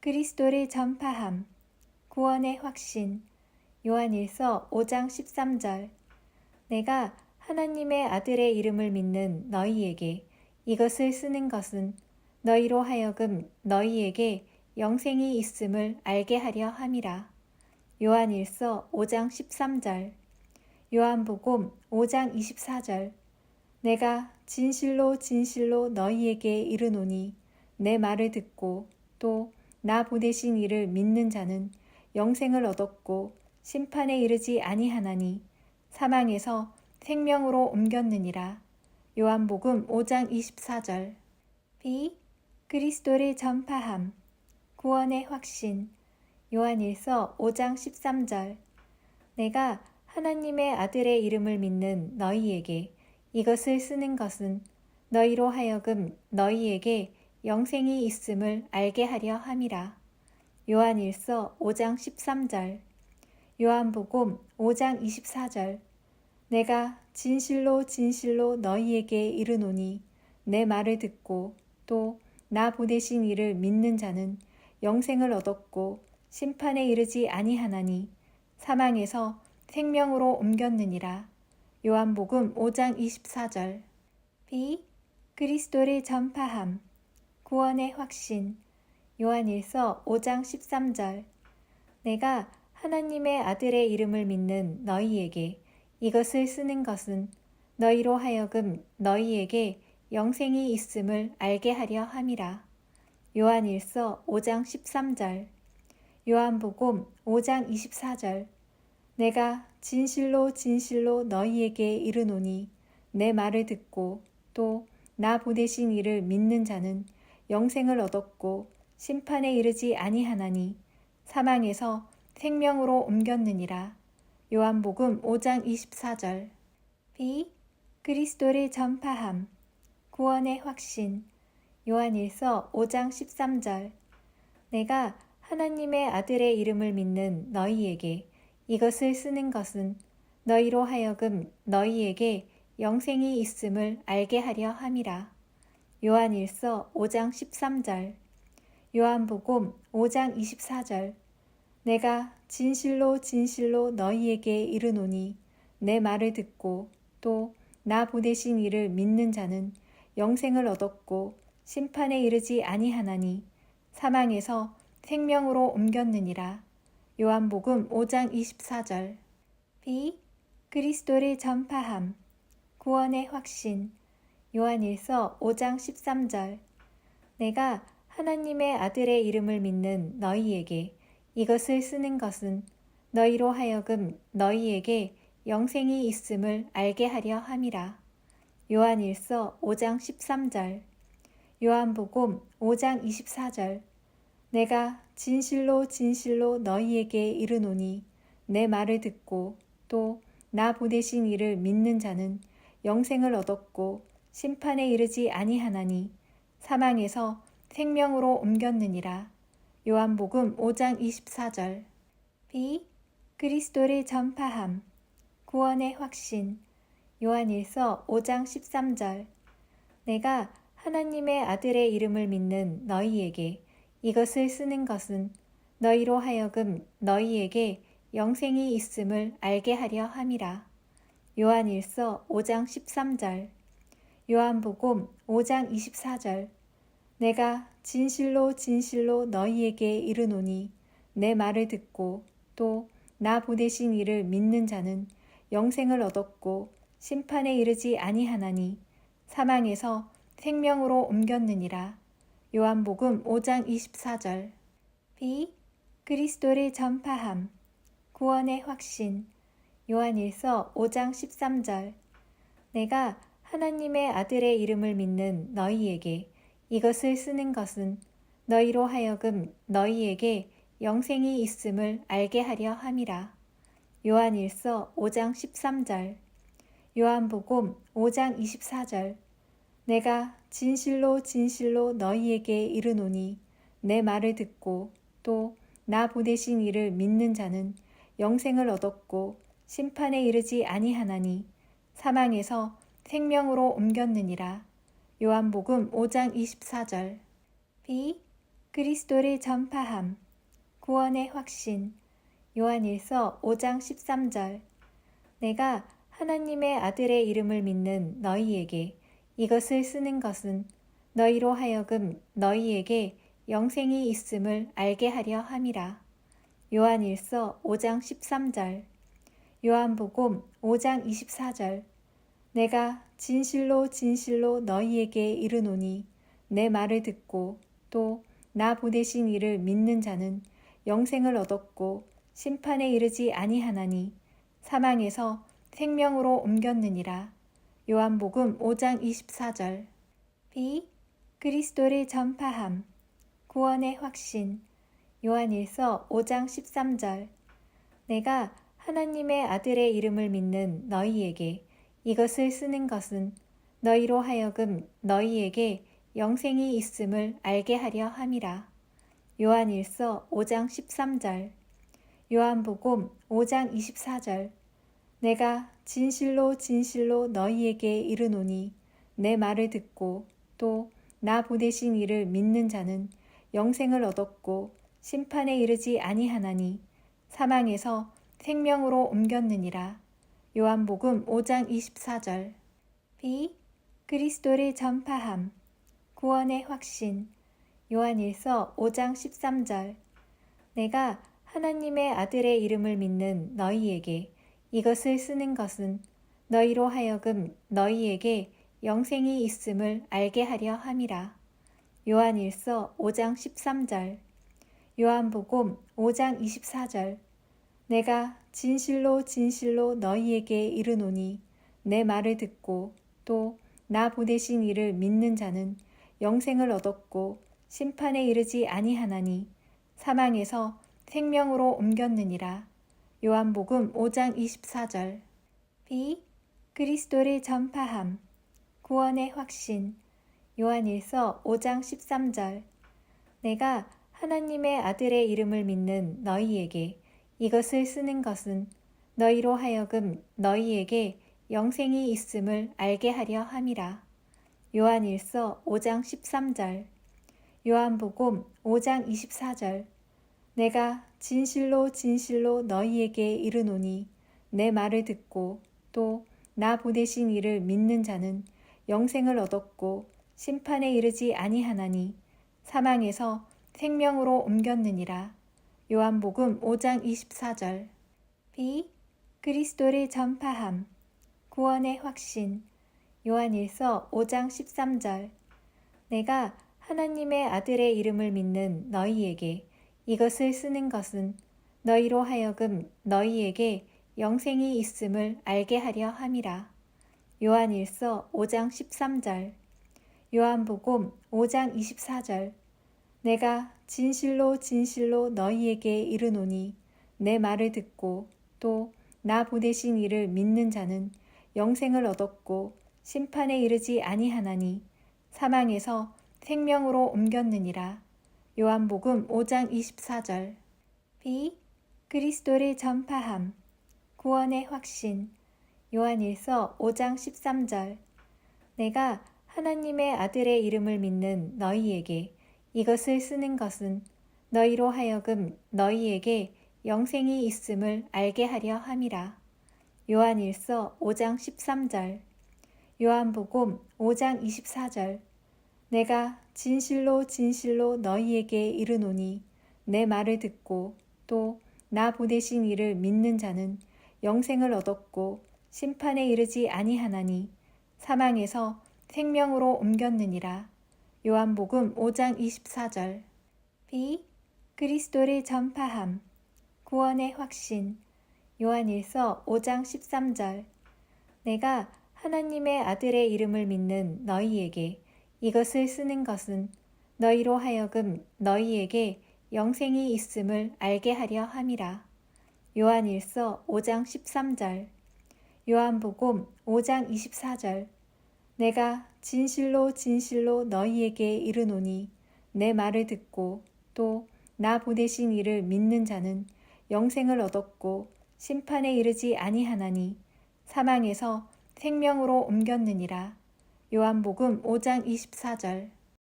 그리스도를 전파함. 구원의 확신. 요한일서 5장 13절. 내가 하나님의 아들의 이름을 믿는 너희에게 이것을 쓰는 것은 너희로 하여금 너희에게 영생이 있음을 알게 하려 함이라. 요한일서 5장 13절. 요한복음 5장 24절. 내가 진실로 진실로 너희에게 이르노니 내 말을 듣고 또 나 보내신 이를 믿는 자는 영생을 얻었고 심판에 이르지 아니하나니 사망에서 생명으로 옮겼느니라. 요한복음 5장 24절. 비 그리스도를 전파함. 구원의 확신. 요한일서 5장 13절. 내가 하나님의 아들의 이름을 믿는 너희에게 이것을 쓰는 것은 너희로 하여금 너희에게 영생이 있음을 알게 하려 함이라. 요한일서 5장 13절. 요한복음 5장 24절. 내가 진실로 진실로 너희에게 이르노니 내 말을 듣고 또 나 보내신 이를 믿는 자는 영생을 얻었고 심판에 이르지 아니하나니 사망에서 생명으로 옮겼느니라. 요한복음 5장 24절. 비 그리스도를 전파함. 구원의 확신. 요한일서 5장 13절. 내가 하나님의 아들의 이름을 믿는 너희에게 이것을 쓰는 것은 너희로 하여금 너희에게 영생이 있음을 알게 하려 함이라. 요한일서 5장 13절. 요한복음 5장 24절. 내가 진실로 진실로 너희에게 이르노니 내 말을 듣고 또 나 보내신 이를 믿는 자는 영생을 얻었고 심판에 이르지 아니하나니 사망에서 생명으로 옮겼느니라. 요한복음 5장 24절. 비 그리스도를 전파함. 구원의 확신. 요한일서 5장 13절. 내가 하나님의 아들의 이름을 믿는 너희에게 이것을 쓰는 것은 너희로 하여금 너희에게 영생이 있음을 알게 하려 함이라. 요한일서 5장 13절. 요한복음 5장 24절. 내가 진실로 진실로 너희에게 이르노니 내 말을 듣고 또 나 보내신 이를 믿는 자는 영생을 얻었고 심판에 이르지 아니하나니 사망에서 생명으로 옮겼느니라. 요한복음 5장 24절. 비 그리스도를 전파함. 구원의 확신. 요한일서 5장 13절. 내가 하나님의 아들의 이름을 믿는 너희에게 이것을 쓰는 것은 너희로 하여금 너희에게 영생이 있음을 알게 하려 함이라. 요한일서 5장 13절. 요한복음 5장 24절. 내가 진실로 진실로 너희에게 이르노니 내 말을 듣고 또 나 보내신 이를 믿는 자는 영생을 얻었고 심판에 이르지 아니하나니 사망에서 생명으로 옮겼느니라. 요한복음 5장 24절. 비 그리스도를 전파함. 구원의 확신. 요한일서 5장 13절. 내가 하나님의 아들의 이름을 믿는 너희에게 이것을 쓰는 것은 너희로 하여금 너희에게 영생이 있음을 알게 하려 함이라. 요한일서 5장 13절. 요한복음 5장 24절. 내가 진실로 진실로 너희에게 이르노니 내 말을 듣고 또 나 보내신 이를 믿는 자는 영생을 얻었고 심판에 이르지 아니하나니 사망에서 생명으로 옮겼느니라. 요한복음 5장 24절. 비 그리스도를 전파함. 구원의 확신. 요한일서 5장 13절. 내가 하나님의 아들의 이름을 믿는 너희에게 이것을 쓰는 것은 너희로 하여금 너희에게 영생이 있음을 알게 하려 함이라. 요한일서 5장 13절. 요한복음 5장 24절. 내가 진실로 진실로 너희에게 이르노니 내 말을 듣고 또 나 보내신 이를 믿는 자는 영생을 얻었고 심판에 이르지 아니하나니 사망에서 생명으로 옮겼느니라. 요한복음 5장 24절. 비 그리스도를 전파함. 구원의 확신. 요한일서 5장 13절. 내가 하나님의 아들의 이름을 믿는 너희에게 이것을 쓰는 것은 너희로 하여금 너희에게 영생이 있음을 알게 하려 함이라. 요한일서 5장 13절. 요한복음 5장 24절. 내가 진실로 진실로 너희에게 이르노니 내 말을 듣고 또 나 보내신 이를 믿는 자는 영생을 얻었고 심판에 이르지 아니하나니 사망에서 생명으로 옮겼느니라. 요한복음 5장 24절. B. 그리스도를 전파함. 구원의 확신. 요한일서 5장 13절. 내가 하나님의 아들의 이름을 믿는 너희에게 이것을 쓰는 것은 너희로 하여금 너희에게 영생이 있음을 알게 하려 함이라. 요한일서 5장 13절. 요한복음 5장 24절. 내가 진실로 진실로 너희에게 이르노니 내 말을 듣고 또 나 보내신 이를 믿는 자는 영생을 얻었고 심판에 이르지 아니하나니 사망에서 생명으로 옮겼느니라. 요한복음 5장 24절. B. 그리스도를 전파함. 구원의 확신. 요한일서 5장 13절. 내가 하나님의 아들의 이름을 믿는 너희에게 이것을 쓰는 것은 너희로 하여금 너희에게 영생이 있음을 알게 하려 함이라. 요한일서 5장 13절. 요한복음 5장 24절. 내가 진실로 진실로 너희에게 이르노니 내 말을 듣고 또 나 보내신 이를 믿는 자는 영생을 얻었고 심판에 이르지 아니하나니 사망에서 생명으로 옮겼느니라. 요한복음 5장 24절. B. 그리스도를 전파함. 구원의 확신. 요한일서 5장 13절. 내가 하나님의 아들의 이름을 믿는 너희에게 이것을 쓰는 것은 너희로 하여금 너희에게 영생이 있음을 알게 하려 함이라. 요한일서 5장 13절. 요한복음 5장 24절. 내가 진실로 진실로 너희에게 이르노니 내 말을 듣고 또 나 보내신 이를 믿는 자는 영생을 얻었고 심판에 이르지 아니하나니 사망에서 생명으로 옮겼느니라. 요한복음 5장 24절. B. 그리스도를 전파함. 구원의 확신. 요한일서 5장 13절. 내가 하나님의 아들의 이름을 믿는 너희에게 이것을 쓰는 것은 너희로 하여금 너희에게 영생이 있음을 알게 하려 함이라. 요한일서 5장 13절. 요한복음 5장 24절. 내가 진실로 진실로 너희에게 이르노니 내 말을 듣고 또 나 보내신 이를 믿는 자는 영생을 얻었고 심판에 이르지 아니하나니 사망에서 생명으로 옮겼느니라. 요한복음 5장 24절. B. 그리스도를 전파함. 구원의 확신. 요한일서 5장 13절. 내가 하나님의 아들의 이름을 믿는 너희에게 이것을 쓰는 것은 너희로 하여금 너희에게 영생이 있음을 알게 하려 함이라. 요한일서 5장 13절. 요한복음 5장 24절. 내가 진실로 진실로 너희에게 이르노니 내 말을 듣고 또 나 보내신 이를 믿는 자는 영생을 얻었고 심판에 이르지 아니하나니 사망에서 생명으로 옮겼느니라. 요한복음 5장 24절. B. 그리스도를 전파함. 구원의 확신. 요한일서 5장 13절. 내가 하나님의 아들의 이름을 믿는 너희에게 이것을 쓰는 것은 너희로 하여금 너희에게 영생이 있음을 알게 하려 함이라. 요한일서 5장 13절. 요한복음 5장 24절. 내가 진실로 진실로 너희에게 이르노니 내 말을 듣고 또 나 보내신 이를 믿는 자는 영생을 얻었고 심판에 이르지 아니하나니 사망에서 생명으로 옮겼느니라. 요한복음 5장 24절.